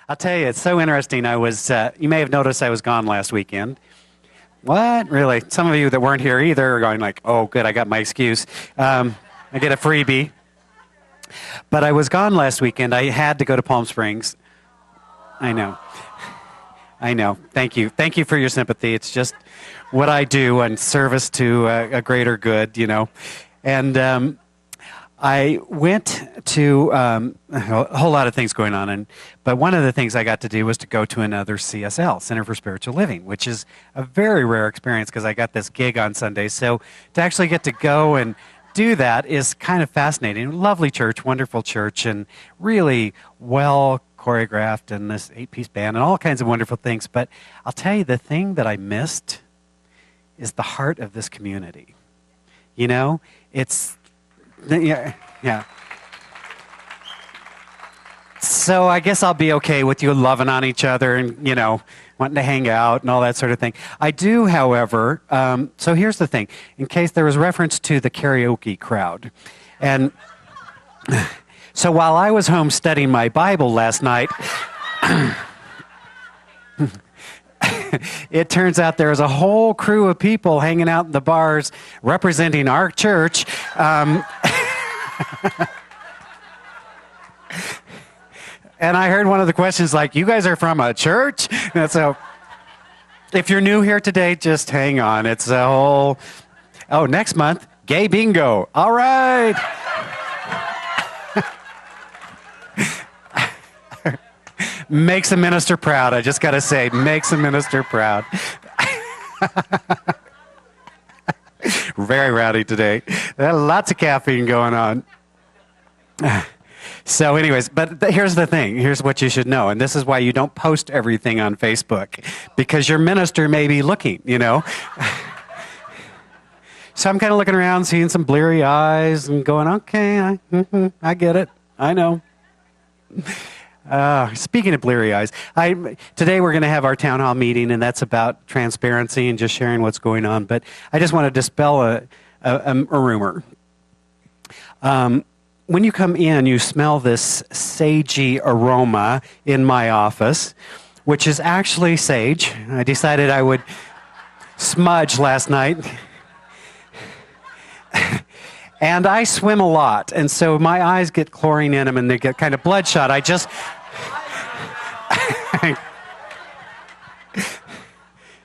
I'll tell you, it's so interesting. You may have noticed I was gone last weekend. What? Really? Some of you that weren't here either are going like, oh, good, I got my excuse. I get a freebie. But I was gone last weekend. I had to go to Palm Springs. I know. Thank you. Thank you for your sympathy. It's just what I do in service to a greater good, And I went to a whole lot of things going on, but one of the things I got to do was to go to another CSL, Center for Spiritual Living, which is a very rare experience because I got this gig on Sunday. So to actually get to go and do that is kind of fascinating. Lovely church, wonderful church, and really well choreographed, and this 8-piece band and all kinds of wonderful things. But I'll tell you, the thing that I missed is the heart of this community. Yeah. So I guess I'll be okay with you loving on each other and, wanting to hang out and all that sort of thing. I do, however, so here's the thing. In case there was reference to the karaoke crowd. And so while I was home studying my Bible last night, it turns out there was a whole crew of people hanging out in the bars representing our church. And I heard one of the questions like, you guys are from a church? And so if you're new here today, just hang on. It's a whole, next month, gay bingo. All right. Makes a minister proud. I just got to say, makes a minister proud. Very rowdy today. Lots of caffeine going on. So anyways, but here's the thing. Here's what you should know. And this is why you don't post everything on Facebook. Because your minister may be looking, So I'm kind of looking around, seeing some bleary eyes and going, okay, I get it. I know. Speaking of bleary eyes, today we're going to have our town hall meeting, and that's about transparency and just sharing what's going on. But I just want to dispel a rumor. When you come in, you smell this sagey aroma in my office, which is actually sage. I decided I would smudge last night. And I swim a lot, and so my eyes get chlorine in them, and they get kind of bloodshot.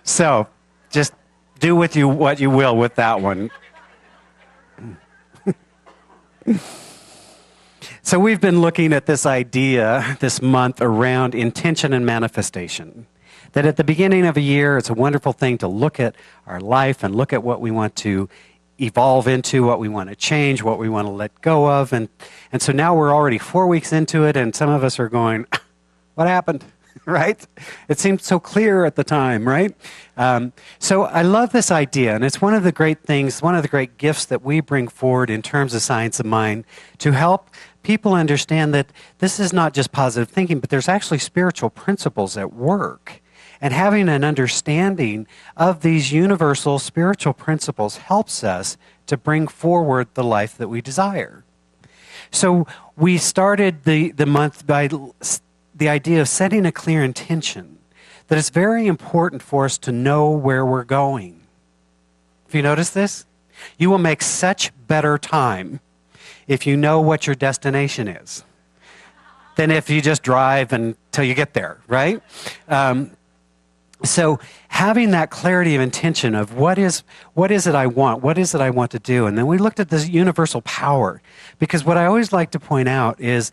So, just do with you what you will with that one. So we've been looking at this idea this month around intention and manifestation. That at the beginning of a year, it's a wonderful thing to look at our life and look at what we want to evolve into, what we want to change, what we want to let go of. And so now we're already 4 weeks into it, and some of us are going, what happened? Right? It seemed so clear at the time, right? So I love this idea, and it's one of the great things, one of the great gifts that we bring forward in terms of Science of Mind to help people understand that this is not just positive thinking, but there's actually spiritual principles at work. And having an understanding of these universal spiritual principles helps us to bring forward the life that we desire. So we started the month by the idea of setting a clear intention, that it's very important for us to know where we're going. Have you noticed this? You will make such better time if you know what your destination is than if you just drive until you get there, right? So having that clarity of intention of what is it I want? What is it I want to do? And then we looked at this universal power, because what I always like to point out is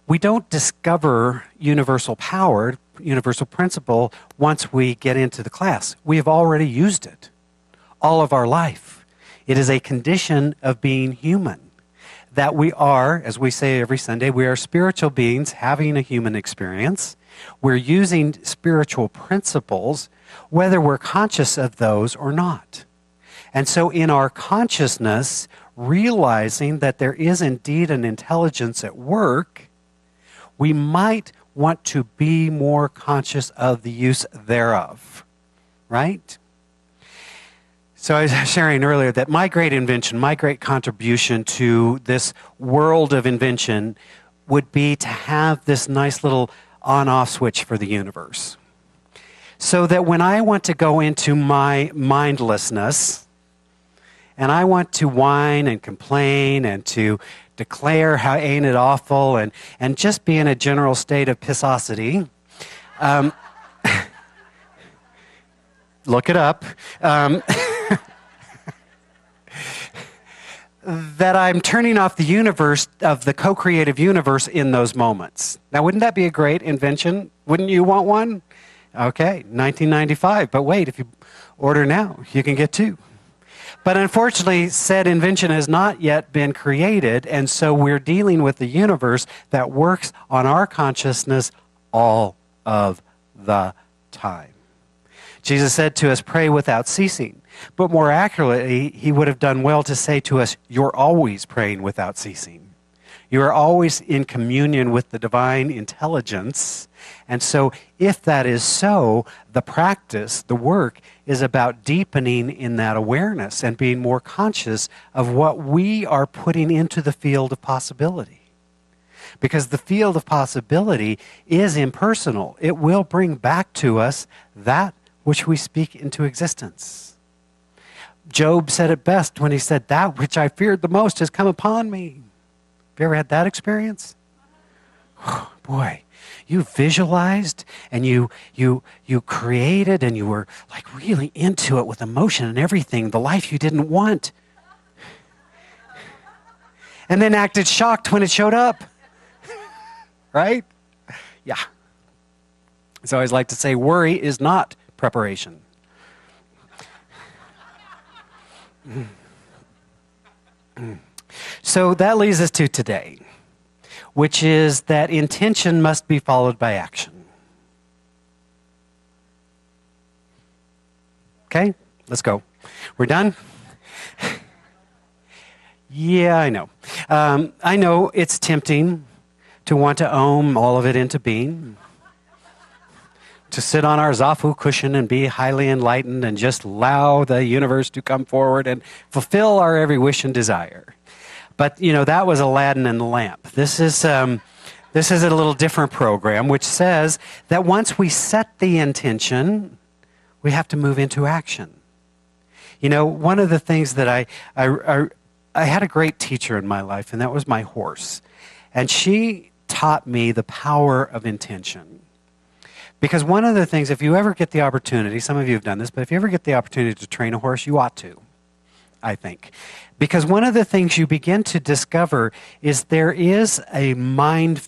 we don't discover universal power, universal principle, once we get into the class. We have already used it all of our life. It is a condition of being human, that we are, as we say every Sunday, we are spiritual beings having a human experience. We're using spiritual principles, whether we're conscious of those or not. And so in our consciousness, realizing that there is indeed an intelligence at work, we might want to be more conscious of the use thereof, right? So I was sharing earlier that my great invention, my great contribution to this world of invention would be to have this nice little on-off switch for the universe. So that when I want to go into my mindlessness, and I want to whine and complain and to declare how ain't it awful and just be in a general state of pissosity, look it up, that I'm turning off the universe of the co-creative universe in those moments. Now, wouldn't that be a great invention? Wouldn't you want one? Okay, 1995. But wait, if you order now, you can get two. But unfortunately, said invention has not yet been created, and so we're dealing with the universe that works on our consciousness all of the time. Jesus said to us, pray without ceasing. But more accurately, he would have done well to say to us, you're always praying without ceasing. You are always in communion with the divine intelligence. And so if that is so, the practice, the work, is about deepening in that awareness and being more conscious of what we are putting into the field of possibility. Because the field of possibility is impersonal. It will bring back to us that which we speak into existence. Job said it best when he said, that which I feared the most has come upon me. Have you ever had that experience? Oh, boy, you visualized and you created and you were like really into it with emotion and everything, the life you didn't want. And then acted shocked when it showed up. Right? Yeah. So I always like to say worry is not preparation. So that leads us to today, which is that intention must be followed by action. Okay, let's go. We're done? Yeah, I know. I know it's tempting to want to ohm all of it into being, to sit on our Zafu cushion and be highly enlightened and just allow the universe to come forward and fulfill our every wish and desire. But, you know, that was Aladdin and the lamp. This is a little different program, which says that once we set the intention, we have to move into action. You know, one of the things that I had a great teacher in my life, and that was my horse. And she taught me the power of intention. Because one of the things, if you ever get the opportunity, some of you have done this, but if you ever get the opportunity to train a horse, you ought to, I think. Because one of the things you begin to discover is there is a mind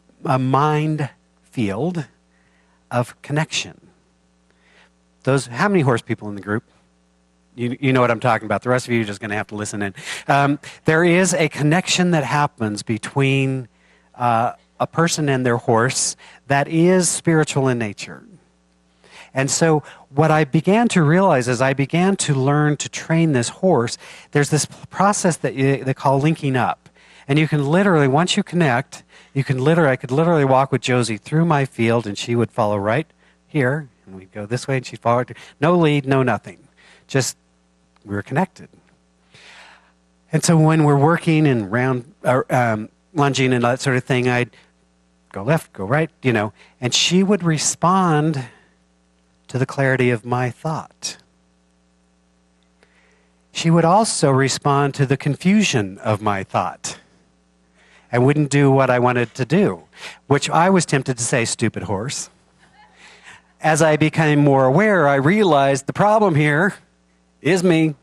field of connection. How many horse people in the group? You know what I'm talking about. The rest of you are just going to have to listen in. There is a connection that happens between a person and their horse that is spiritual in nature. And so what I began to realize as I began to learn to train this horse, there's this process that they call linking up. And you can literally, once you connect, I could literally walk with Josie through my field and she would follow right here. And we'd go this way and she'd follow. No lead, no nothing. Just, we were connected. And so when we're working and lunging and that sort of thing, I'd go left, go right, you know, and she would respond to the clarity of my thought. She would also respond to the confusion of my thought and wouldn't do what I wanted to do, which I was tempted to say, stupid horse. As I became more aware, I realized the problem here is me.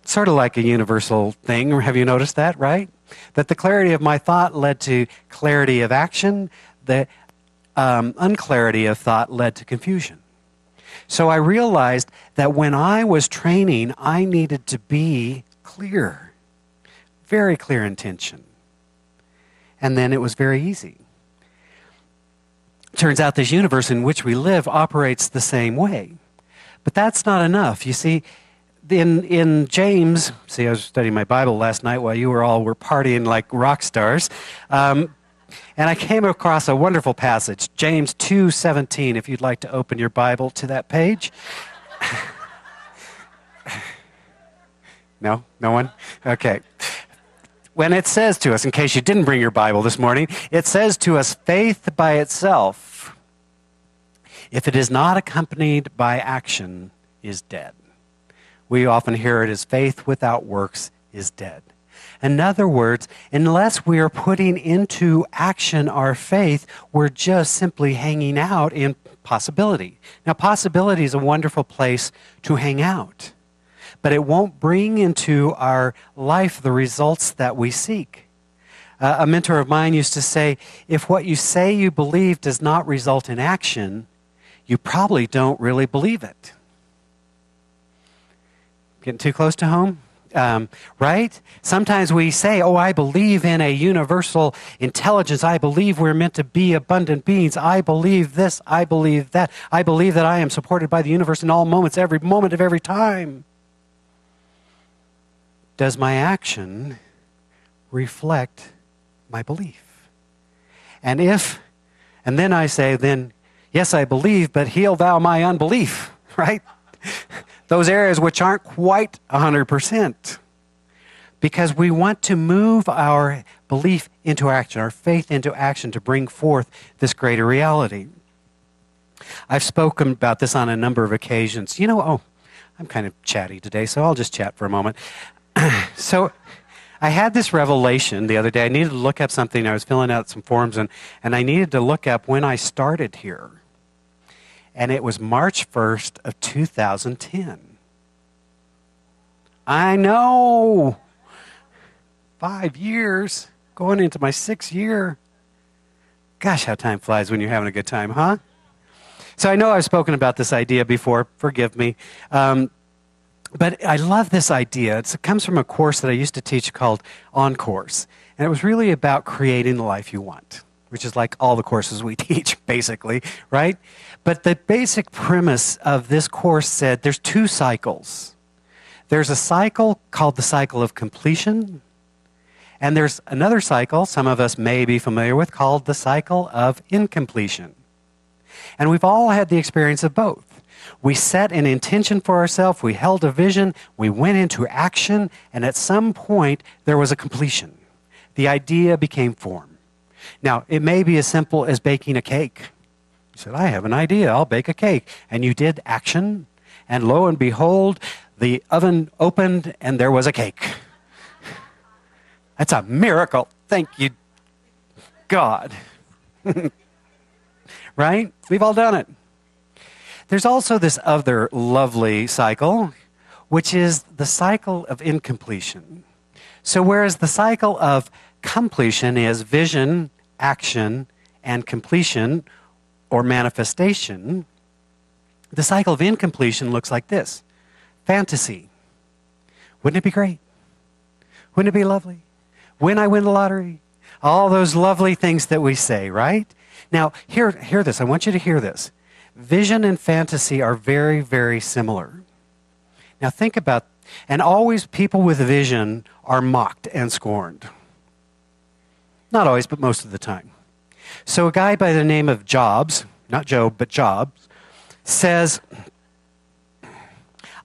Sort of like a universal thing. Have you noticed that, right? That the clarity of my thought led to clarity of action. The unclarity of thought led to confusion. So I realized that when I was training, I needed to be clear. Very clear intention. And then it was very easy. Turns out this universe in which we live operates the same way. But that's not enough. You see, in James, I was studying my Bible last night while you were partying like rock stars, and I came across a wonderful passage, James 2:17, if you'd like to open your Bible to that page. No? No one? Okay. when it says to us, in case you didn't bring your Bible this morning, it says to us, faith by itself, if it is not accompanied by action, is dead. We often hear it as faith without works is dead. In other words, unless we are putting into action our faith, we're just simply hanging out in possibility. Now, possibility is a wonderful place to hang out, but it won't bring into our life the results that we seek. A mentor of mine used to say, if what you say you believe does not result in action, you probably don't really believe it. Getting too close to home? Right? Sometimes we say, oh, I believe in a universal intelligence. I believe we're meant to be abundant beings. I believe this. I believe that. I believe that I am supported by the universe in all moments, every moment of every time. Does my action reflect my belief? And then I say, then, yes, I believe, but heal thou my unbelief, right? Those areas which aren't quite 100%. Because we want to move our belief into action, our faith into action to bring forth this greater reality. I've spoken about this on a number of occasions. I'm kind of chatty today, so I'll just chat for a moment. So I had this revelation the other day. I needed to look up something. I was filling out some forms, and I needed to look up when I started here. And it was March 1st of 2010. I know. 5 years, going into my 6th year. Gosh, how time flies when you're having a good time, huh? So I know I've spoken about this idea before. Forgive me. But I love this idea. It comes from a course that I used to teach called On Course. And it was really about creating the life you want, which is like all the courses we teach, basically, right? But the basic premise of this course said there's 2 cycles. There's a cycle called the cycle of completion, and there's another cycle some of us may be familiar with called the cycle of incompletion. And we've all had the experience of both. We set an intention for ourselves, we held a vision, we went into action, and at some point there was a completion. The idea became form. Now, it may be as simple as baking a cake. You said, I have an idea, I'll bake a cake. And you did action, and lo and behold, the oven opened and there was a cake. That's a miracle. Thank you, God. Right? We've all done it. There's also this other lovely cycle, which is the cycle of incompletion. So whereas the cycle of completion is vision, action, and completion, or manifestation, the cycle of incompletion looks like this. Fantasy. Wouldn't it be great? Wouldn't it be lovely? When I win the lottery? All those lovely things that we say, right? Now, hear this. I want you to hear this. Vision and fantasy are very, very similar. Now think about, and always people with vision are mocked and scorned. Not always, but most of the time. So a guy by the name of Jobs, not Job, but Jobs, says,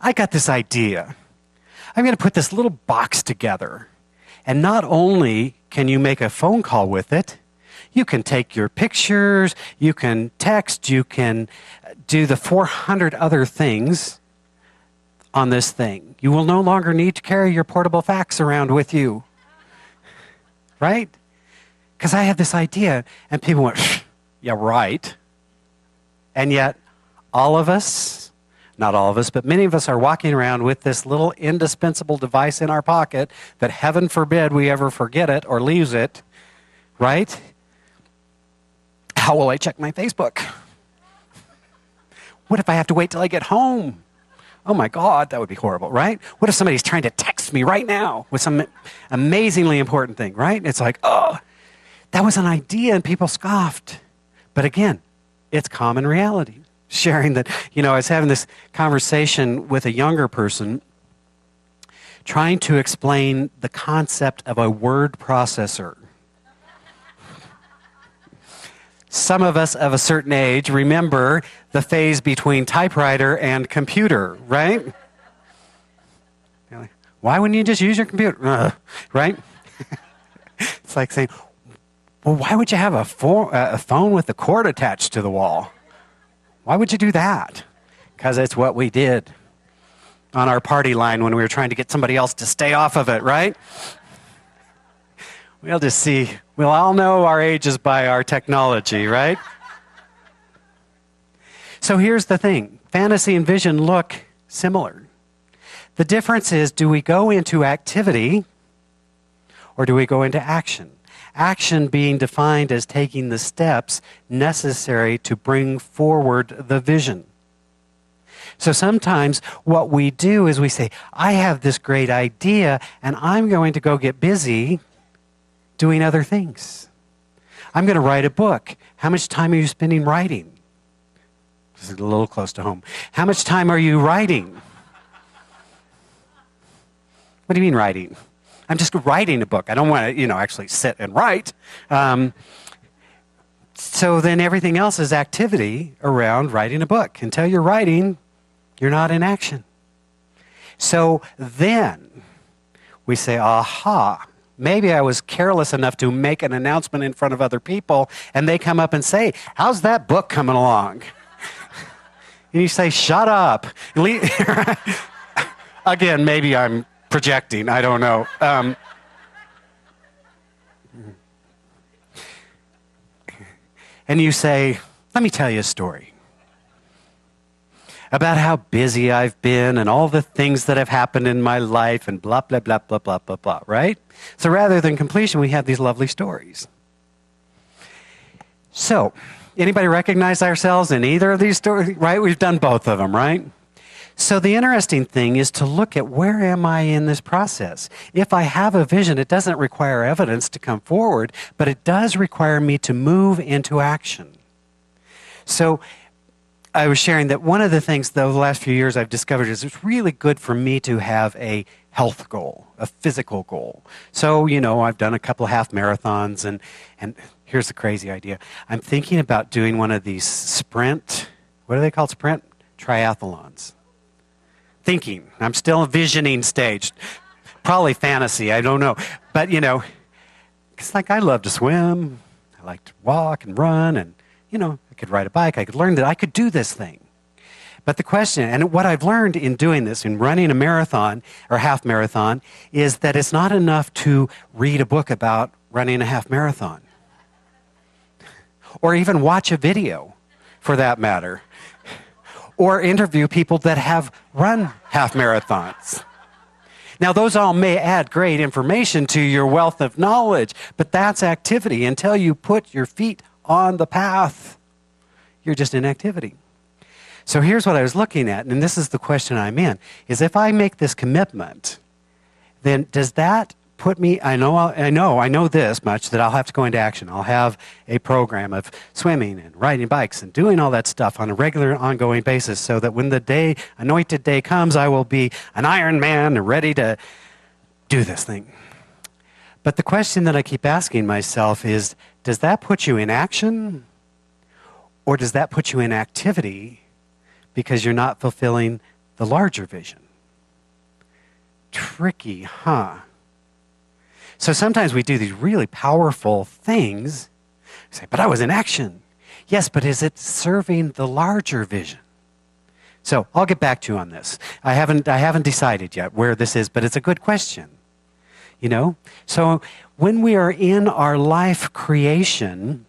I got this idea. I'm going to put this little box together. And not only can you make a phone call with it, you can take your pictures, you can text, you can do the 400 other things on this thing. You will no longer need to carry your portable fax around with you. Right? Because I had this idea, and people went, yeah, right. And yet, all of us, not all of us, but many of us are walking around with this little indispensable device in our pocket that heaven forbid we ever forget it or lose it, right? How will I check my Facebook? What if I have to wait till I get home? Oh my God, that would be horrible, right? What if somebody's trying to text me right now with some amazingly important thing, right? It's like, oh, that was an idea and people scoffed. But again, it's common reality. Sharing that, I was having this conversation with a younger person trying to explain the concept of a word processor. Some of us of a certain age remember the phase between typewriter and computer, right? Why wouldn't you just use your computer? Right? It's like saying, well, why would you have a phone with a cord attached to the wall? Why would you do that? Because it's what we did on our party line when we were trying to get somebody else to stay off of it, right? We'll all know our ages by our technology, right? So here's the thing. Fantasy and vision look similar. The difference is, do we go into activity or do we go into action? Action being defined as taking the steps necessary to bring forward the vision. So sometimes what we do is we say, I have this great idea and I'm going to go get busy doing other things. I'm going to write a book. How much time are you spending writing? This is a little close to home. How much time are you writing? What do you mean writing? I'm just writing a book. I don't want to, actually sit and write. So then everything else is activity around writing a book. Until you're writing, you're not in action. So then we say, aha, maybe I was careless enough to make an announcement in front of other people, and they come up and say, how's that book coming along? And you say, shut up. Again, maybe I'm projecting. I don't know. And you say, let me tell you a story about how busy I've been and all the things that have happened in my life and blah, blah, blah, blah, blah, blah, blah, right? So rather than completion, we have these lovely stories. So, anybody recognize ourselves in either of these stories? Right? We've done both of them, right? So the interesting thing is to look at, where am I in this process? If I have a vision, it doesn't require evidence to come forward, but it does require me to move into action. So I was sharing that one of the things, though, the last few years I've discovered is it's really good for me to have a health goal, a physical goal. So, I've done a couple of half marathons, and here's the crazy idea. I'm thinking about doing one of these sprint, what are they called, sprint? Triathlons. Thinking. I'm still envisioning stage. Probably fantasy, I don't know. But, it's like I love to swim. I like to walk and run, and, I could ride a bike. I could learn that I could do this thing. But the question, and what I've learned in doing this, in running a marathon or half marathon, is that it's not enough to read a book about running a half marathon. Or even watch a video, for that matter. Or interview people that have run half marathons. Now, those all may add great information to your wealth of knowledge, but that's activity. Until you put your feet on the path, you're just in activity. So here's what I was looking at, and this is the question I'm in, is if I make this commitment, then does that put me, I know this much, that I'll have to go into action. I'll have a program of swimming and riding bikes and doing all that stuff on a regular, ongoing basis, so that when the anointed day comes, I will be an Iron Man ready to do this thing. But the question that I keep asking myself is, does that put you in action, or does that put you in activity because you're not fulfilling the larger vision? Tricky, huh? So sometimes we do these really powerful things. We say, but I was in action. Yes, but is it serving the larger vision? So I'll get back to you on this. I haven't decided yet where this is, but it's a good question. So when we are in our life creation,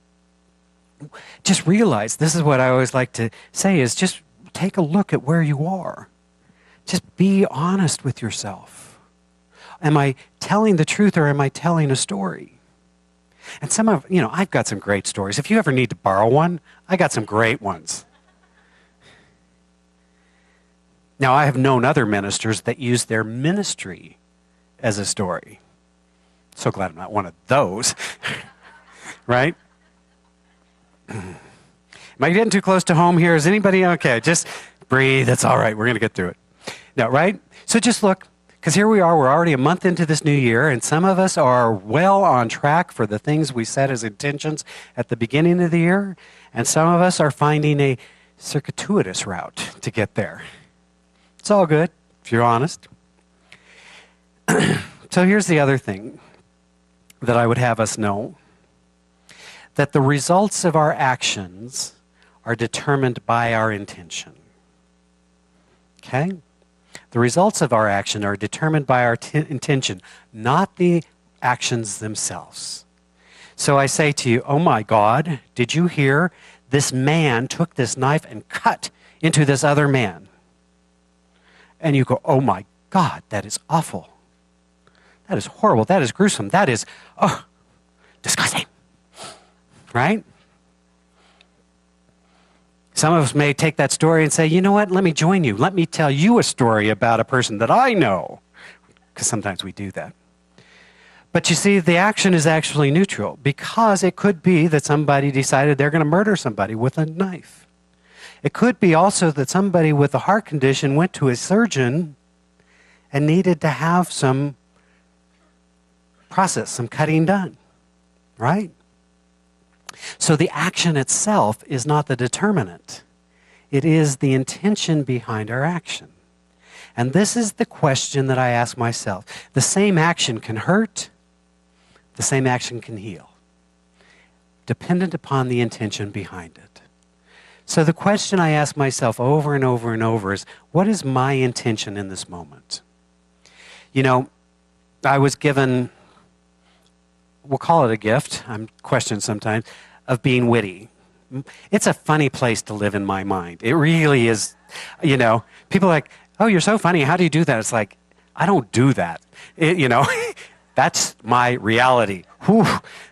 just realize, this is what I always like to say, is just take a look at where you are. Just be honest with yourself. Am I telling the truth, or am I telling a story? And I've got some great stories. If you ever need to borrow one, I got some great ones. Now, I have known other ministers that use their ministry as a story. So glad I'm not one of those. Right? Am I getting too close to home here? Is anybody okay? Just breathe. It's all right. We're going to get through it. No, right? So just look. Because here we are, we're already a month into this new year, and some of us are well on track for the things we set as intentions at the beginning of the year, and some of us are finding a circuitous route to get there. It's all good, if you're honest. So here's the other thing. that I would have us know that the results of our actions are determined by our intention. Okay? The results of our action are determined by our intention, not the actions themselves. So I say to you, oh my God, did you hear? This man took this knife and cut into this other man. And you go, oh my God, that is awful. That is horrible. That is gruesome. That is, disgusting. Right? Some of us may take that story and say, you know what, let me join you. Let me tell you a story about a person that I know. Because sometimes we do that. But you see, the action is actually neutral because it could be that somebody decided they're going to murder somebody with a knife. It could be also that somebody with a heart condition went to a surgeon and needed to have some process, some cutting done, right? So the action itself is not the determinant. It is the intention behind our action. And this is the question that I ask myself. The same action can hurt. The same action can heal, dependent upon the intention behind it. So the question I ask myself over and over and over is, what is my intention in this moment? You know, I was given, we'll call it a gift, I'm questioned sometimes, of being witty. It's a funny place to live in my mind. It really is. You know, people are like, oh, you're so funny. How do you do that? It's like, I don't do that. That's my reality. Whew,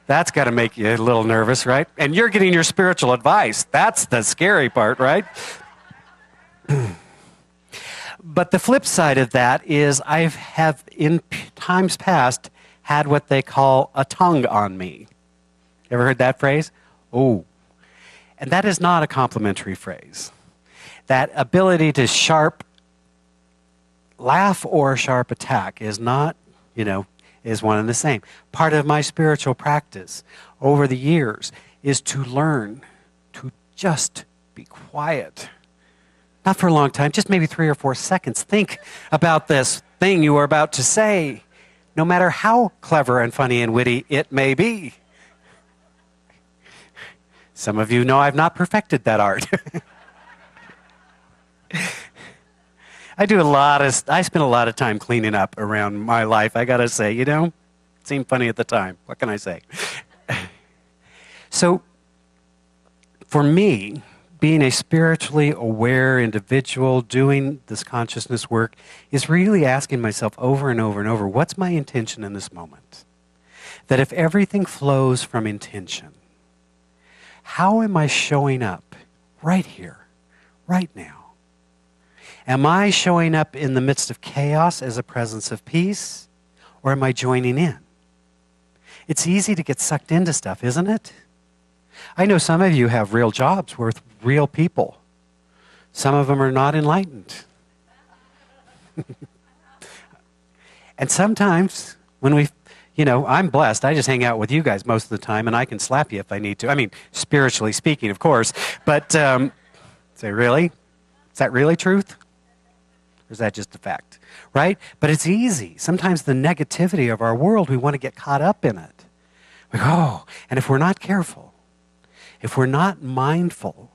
that's got to make you a little nervous, right? And you're getting your spiritual advice. That's the scary part, right? But the flip side of that is I have in times past had what they call a tongue on me. Ever heard that phrase? Oh. And that is not a complimentary phrase. That ability to sharp laugh or sharp attack is not, is one and the same. Part of my spiritual practice over the years is to learn to just be quiet. Not for a long time, just maybe 3 or 4 seconds. Think about this thing you are about to say, no matter how clever and funny and witty it may be. Some of you know I've not perfected that art. I spend a lot of time cleaning up around my life, I gotta say, it seemed funny at the time. What can I say? So, for me, being a spiritually aware individual doing this consciousness work is really asking myself over and over and over, what's my intention in this moment? That if everything flows from intention, how am I showing up right here, right now? Am I showing up in the midst of chaos as a presence of peace, or am I joining in? It's easy to get sucked into stuff, isn't it? I know some of you have real jobs with real people. Some of them are not enlightened. And sometimes when I'm blessed. I just hang out with you guys most of the time, and I can slap you if I need to. I mean, spiritually speaking, of course. But say, really? Is that really truth? Or is that just a fact? Right? But it's easy. Sometimes the negativity of our world, we want to get caught up in it. We go, and if we're not careful, if we're not mindful,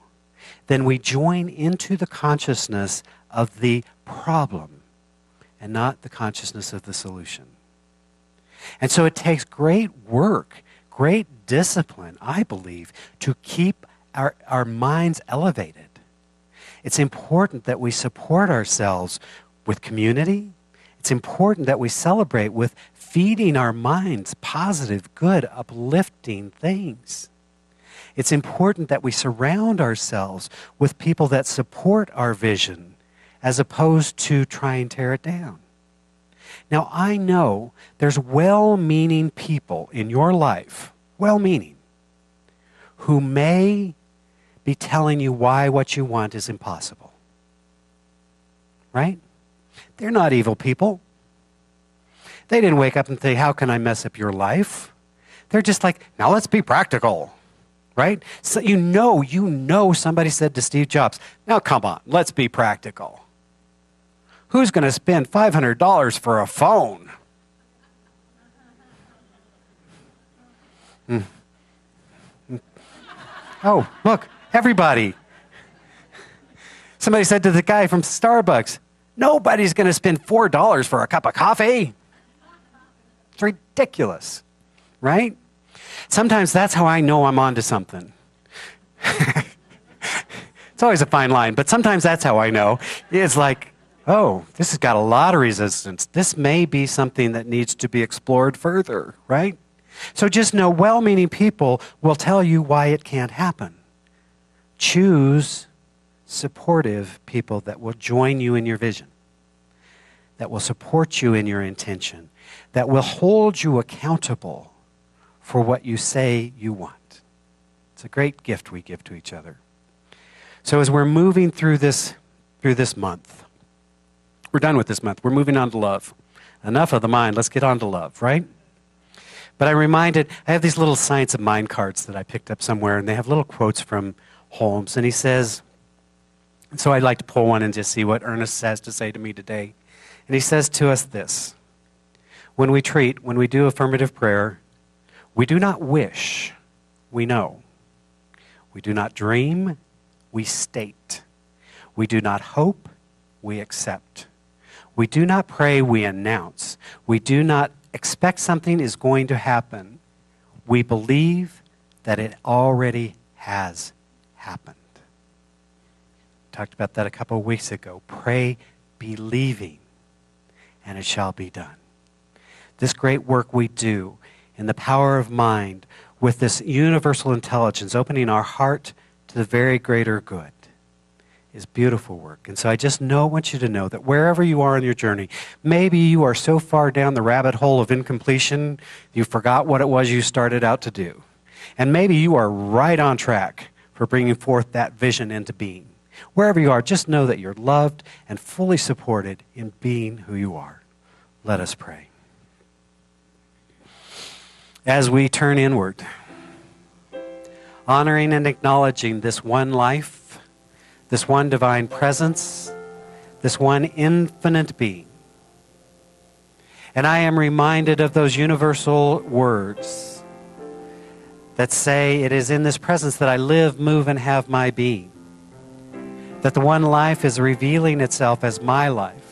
then we join into the consciousness of the problem and not the consciousness of the solution. And so it takes great work, great discipline, I believe, to keep our minds elevated. It's important that we support ourselves with community. It's important that we celebrate with feeding our minds positive, good, uplifting things. It's important that we surround ourselves with people that support our vision as opposed to try and tear it down. Now, I know there's well-meaning people in your life, well-meaning, who may be telling you why what you want is impossible. Right? They're not evil people. They didn't wake up and say, how can I mess up your life? They're just like, now let's be practical. Right? So you know somebody said to Steve Jobs, now come on, let's be practical. Who's going to spend $500 for a phone? Oh, look, everybody. Somebody said to the guy from Starbucks, nobody's going to spend $4 for a cup of coffee. It's ridiculous, right? Sometimes that's how I know I'm onto something. It's always a fine line, but sometimes that's how I know. It's like, oh, this has got a lot of resistance. This may be something that needs to be explored further, right? So just know well-meaning people will tell you why it can't happen. Choose supportive people that will join you in your vision, that will support you in your intention, that will hold you accountable for what you say you want. It's a great gift we give to each other. So as we're moving through this month, we're done with this month. We're moving on to love. Enough of the mind. Let's get on to love, right? But I have these little Science of Mind cards that I picked up somewhere, and they have little quotes from Holmes. And he says, so I'd like to pull one and just see what Ernest has to say to me today. And he says to us this: when we do affirmative prayer, we do not wish, we know. We do not dream, we state. We do not hope, we accept. We do not pray, we announce. We do not expect something is going to happen. We believe that it already has happened. Talked about that a couple of weeks ago. Pray believing, and it shall be done. This great work we do in the power of mind with this universal intelligence, opening our heart to the very greater good, is beautiful work. And so I just want you to know that wherever you are on your journey, maybe you are so far down the rabbit hole of incompletion, you forgot what it was you started out to do. And maybe you are right on track for bringing forth that vision into being. Wherever you are, just know that you're loved and fully supported in being who you are. Let us pray. As we turn inward, honoring and acknowledging this one life, this one divine presence, this one infinite being. And I am reminded of those universal words that say, it is in this presence that I live, move, and have my being. That the one life is revealing itself as my life.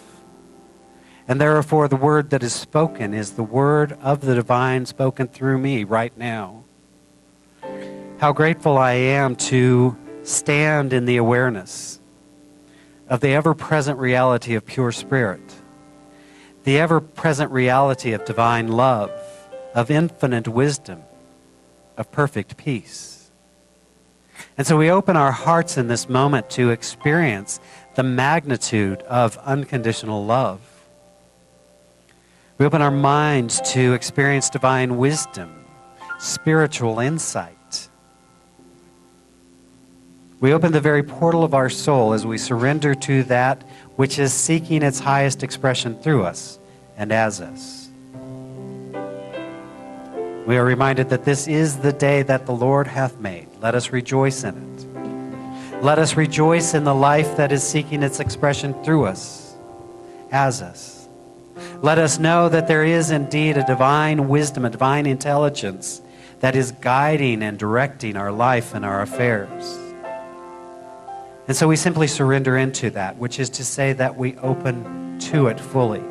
And therefore the word that is spoken is the word of the divine spoken through me right now. How grateful I am to stand in the awareness of the ever-present reality of pure spirit, the ever-present reality of divine love, of infinite wisdom, of perfect peace. And so we open our hearts in this moment to experience the magnitude of unconditional love. We open our minds to experience divine wisdom, spiritual insight. We open the very portal of our soul as we surrender to that which is seeking its highest expression through us and as us. We are reminded that this is the day that the Lord hath made. Let us rejoice in it. Let us rejoice in the life that is seeking its expression through us, as us. Let us know that there is indeed a divine wisdom, a divine intelligence that is guiding and directing our life and our affairs. And so we simply surrender into that, which is to say that we open to it fully.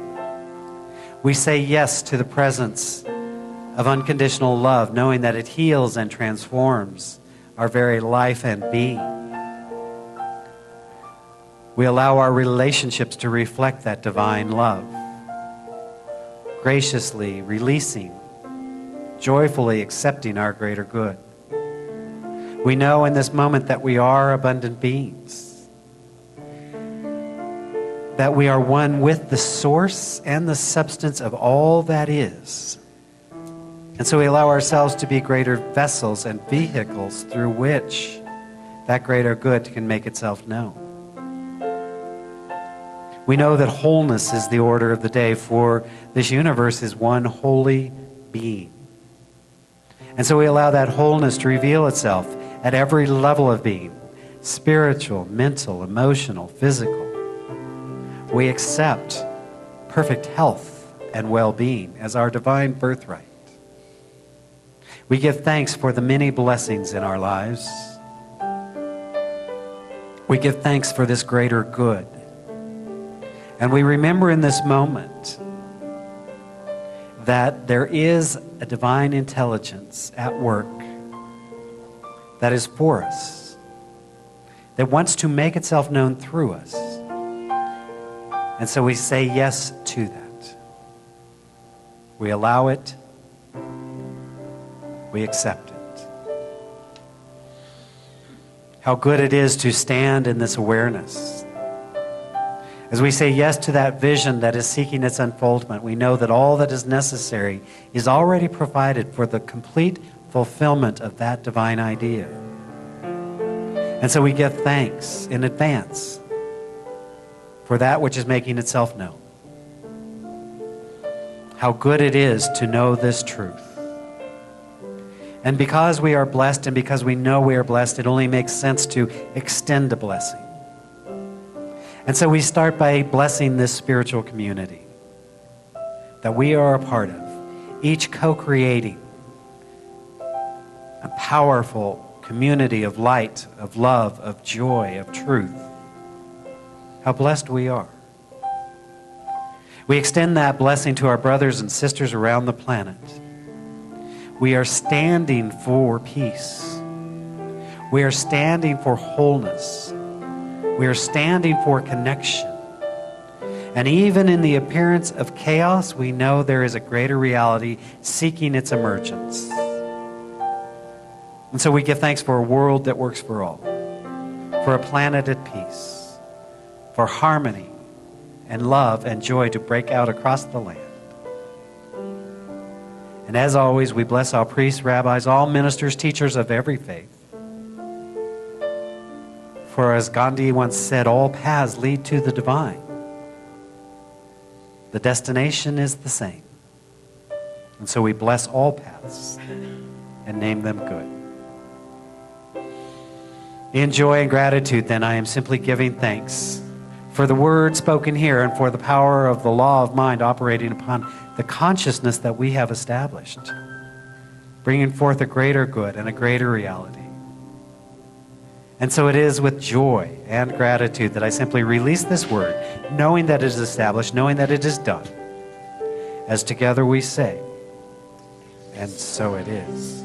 We say yes to the presence of unconditional love, knowing that it heals and transforms our very life and being. We allow our relationships to reflect that divine love, graciously releasing, joyfully accepting our greater good. We know in this moment that we are abundant beings, that we are one with the source and the substance of all that is. And so we allow ourselves to be greater vessels and vehicles through which that greater good can make itself known. We know that wholeness is the order of the day, for this universe is one holy being. And so we allow that wholeness to reveal itself at every level of being, spiritual, mental, emotional, physical. We accept perfect health and well-being as our divine birthright. We give thanks for the many blessings in our lives. We give thanks for this greater good. And we remember in this moment that there is a divine intelligence at work that is for us, that wants to make itself known through us. And so we say yes to that. We allow it. We accept it. How good it is to stand in this awareness. As we say yes to that vision that is seeking its unfoldment, we know that all that is necessary is already provided for the complete fulfillment of that divine idea. And so we give thanks in advance for that which is making itself known. How good it is to know this truth. And because we are blessed and because we know we are blessed, it only makes sense to extend a blessing. And so we start by blessing this spiritual community that we are a part of, each co-creating a powerful community of light, of love, of joy, of truth. How blessed we are. We extend that blessing to our brothers and sisters around the planet. We are standing for peace. We are standing for wholeness. We are standing for connection. And even in the appearance of chaos, we know there is a greater reality seeking its emergence. And so we give thanks for a world that works for all, for a planet at peace, for harmony and love and joy to break out across the land. And as always, we bless all priests, rabbis, all ministers, teachers of every faith. For as Gandhi once said, all paths lead to the divine. The destination is the same. And so we bless all paths and name them good. In joy and gratitude, then, I am simply giving thanks for the word spoken here and for the power of the law of mind operating upon the consciousness that we have established, bringing forth a greater good and a greater reality. And so it is with joy and gratitude that I simply release this word, knowing that it is established, knowing that it is done. As together we say, and so it is.